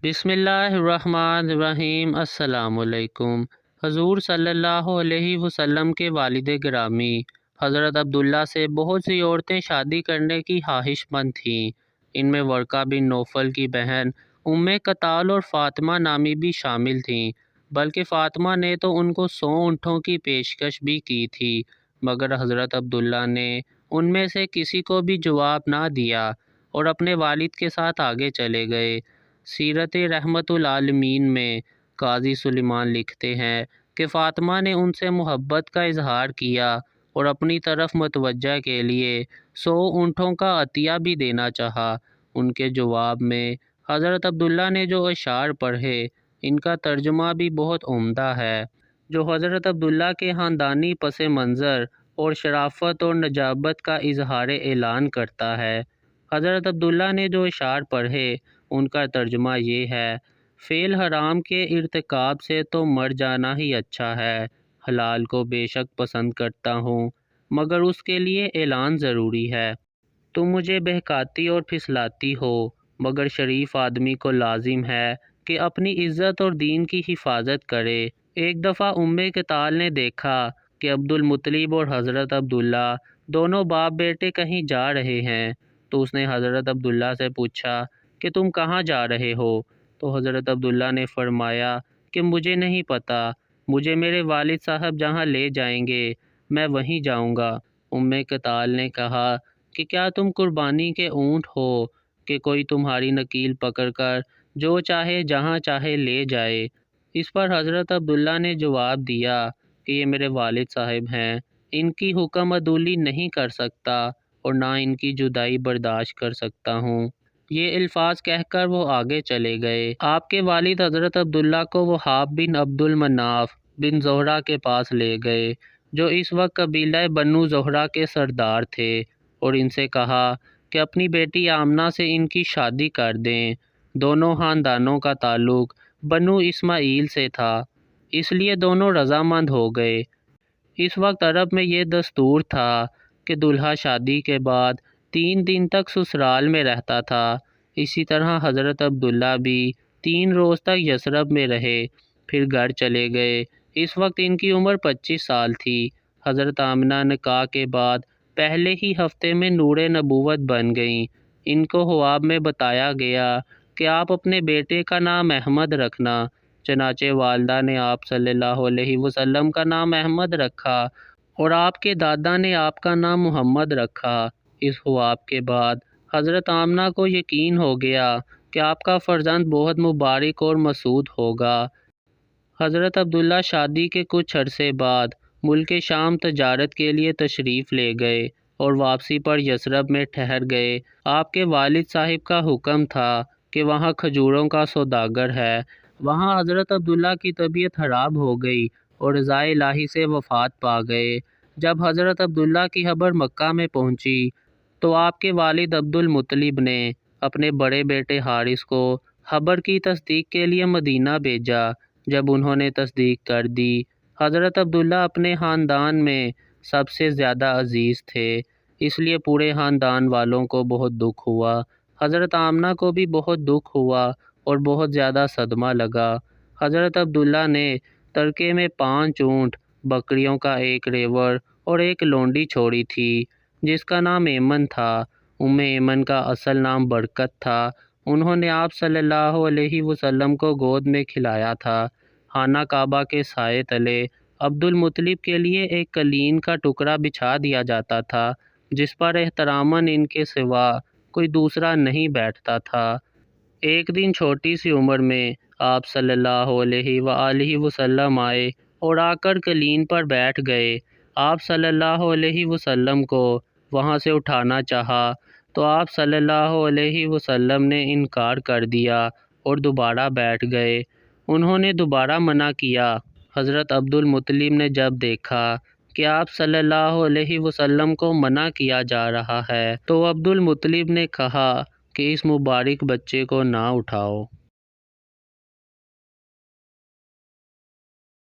بسم اللہ الرحمن الرحیم۔ السلام علیکم۔ حضور صلی اللہ علیہ وسلم کے والد گرامی حضرت عبداللہ سے بہت سی عورتیں شادی کرنے کی خواہش مند تھیں۔ ان میں ورقہ بن نوفل کی بہن ام قتال اور فاطمہ نامی بھی شامل تھیں، بلکہ فاطمہ نے تو ان کو 100 اونٹوں کی پیشکش بھی کی تھی، مگر حضرت عبداللہ نے ان میں سے کسی کو بھی جواب نہ دیا اور اپنے والد کے ساتھ آگے چلے گئے۔ سیرت رحمت العالمین میں قاضی سلیمان لکھتے ہیں کہ فاطمہ نے ان سے محبت کا اظہار کیا اور اپنی طرف متوجہ کے لیے 100 اونٹوں کا عطیہ بھی دینا چاہا۔ ان کے جواب میں حضرت عبداللہ نے جو اشعار پڑھے، ان کا ترجمہ بھی بہت عمدہ ہے، جو حضرت عبداللہ کے خاندانی پس منظر اور شرافت اور نجابت کا اظہار اعلان کرتا ہے۔ حضرت عبداللہ نے جو اشعار پڑھے، ان کا ترجمہ یہ ہے: فعل حرام کے ارتکاب سے تو مر جانا ہی اچھا ہے، حلال کو بے شک پسند کرتا ہوں، مگر اس کے لیے اعلان ضروری ہے۔ تم مجھے بہکاتی اور پھسلاتی ہو، مگر شریف آدمی کو لازم ہے کہ اپنی عزت اور دین کی حفاظت کرے۔ ایک دفعہ ام قتال نے دیکھا کہ عبد المطلب اور حضرت عبداللہ دونوں باپ بیٹے کہیں جا رہے ہیں، تو اس نے حضرت عبداللہ سے پوچھا کہ تم کہاں جا رہے ہو؟ تو حضرت عبداللہ نے فرمایا کہ مجھے نہیں پتہ، مجھے میرے والد صاحب جہاں لے جائیں گے میں وہیں جاؤں گا۔ ام قتال نے کہا کہ کیا تم قربانی کے اونٹ ہو کہ کوئی تمہاری نکیل پکڑ کر جو چاہے جہاں چاہے لے جائے؟ اس پر حضرت عبداللہ نے جواب دیا کہ یہ میرے والد صاحب ہیں، ان کی حکم عدولی نہیں کر سکتا اور نہ ان کی جدائی برداشت کر سکتا ہوں۔ یہ الفاظ کہہ کر وہ آگے چلے گئے۔ آپ کے والد حضرت عبداللہ کو وہاب بن عبد المناف بن زہرہ کے پاس لے گئے، جو اس وقت قبیلہ بنو زہرہ کے سردار تھے، اور ان سے کہا کہ اپنی بیٹی آمنہ سے ان کی شادی کر دیں۔ دونوں خاندانوں کا تعلق بنو اسماعیل سے تھا، اس لیے دونوں رضامند ہو گئے۔ اس وقت عرب میں یہ دستور تھا کہ دلہا شادی کے بعد 3 دن تک سسرال میں رہتا تھا۔ اسی طرح حضرت عبداللہ بھی 3 روز تک یثرب میں رہے، پھر گھر چلے گئے۔ اس وقت ان کی عمر 25 سال تھی۔ حضرت آمنہ نکاح کے بعد پہلے ہی ہفتے میں نور نبوت بن گئیں۔ ان کو خواب میں بتایا گیا کہ آپ اپنے بیٹے کا نام احمد رکھنا، چنانچہ والدہ نے آپ صلی اللہ علیہ وسلم کا نام احمد رکھا اور آپ کے دادا نے آپ کا نام محمد رکھا۔ اس خواب کے بعد حضرت آمنہ کو یقین ہو گیا کہ آپ کا فرزند بہت مبارک اور مسعود ہوگا۔ حضرت عبداللہ شادی کے کچھ عرصے بعد ملک شام تجارت کے لیے تشریف لے گئے اور واپسی پر یثرب میں ٹھہر گئے۔ آپ کے والد صاحب کا حکم تھا کہ وہاں کھجوروں کا سوداگر ہے۔ وہاں حضرت عبداللہ کی طبیعت خراب ہو گئی اور رضا الہی سے وفات پا گئے۔ جب حضرت عبداللہ کی خبر مکہ میں پہنچی تو آپ کے والد عبد المطلب نے اپنے بڑے بیٹے حارث کو خبر کی تصدیق کے لیے مدینہ بھیجا۔ جب انہوں نے تصدیق کر دی، حضرت عبداللہ اپنے خاندان میں سب سے زیادہ عزیز تھے، اس لیے پورے خاندان والوں کو بہت دکھ ہوا۔ حضرت آمنہ کو بھی بہت دکھ ہوا اور بہت زیادہ صدمہ لگا۔ حضرت عبداللہ نے ترکے میں 5 اونٹ، بکریوں کا 1 ریوڑ اور 1 لونڈی چھوڑی تھی، جس کا نام ایمن تھا۔ ایمن کا اصل نام برکت تھا۔ انہوں نے آپ صلی اللہ علیہ وسلم کو گود میں کھلایا تھا۔ خانہ کعبہ کے سائے تلے عبد المطلب کے لیے ایک قلین کا ٹکڑا بچھا دیا جاتا تھا، جس پر احتراماً ان کے سوا کوئی دوسرا نہیں بیٹھتا تھا۔ ایک دن چھوٹی سی عمر میں آپ صلی اللہ علیہ وآلہ وسلم آئے اور آ کر قلین پر بیٹھ گئے۔ آپ صلی اللہ علیہ وسلم کو وہاں سے اٹھانا چاہا تو آپ صلی اللہ علیہ وسلم نے انکار کر دیا اور دوبارہ بیٹھ گئے۔ انہوں نے دوبارہ منع کیا۔ حضرت عبد المطلب نے جب دیکھا کہ آپ صلی اللہ علیہ وسلم کو منع کیا جا رہا ہے تو عبد المطلب نے کہا کہ اس مبارک بچے کو نہ اٹھاؤ۔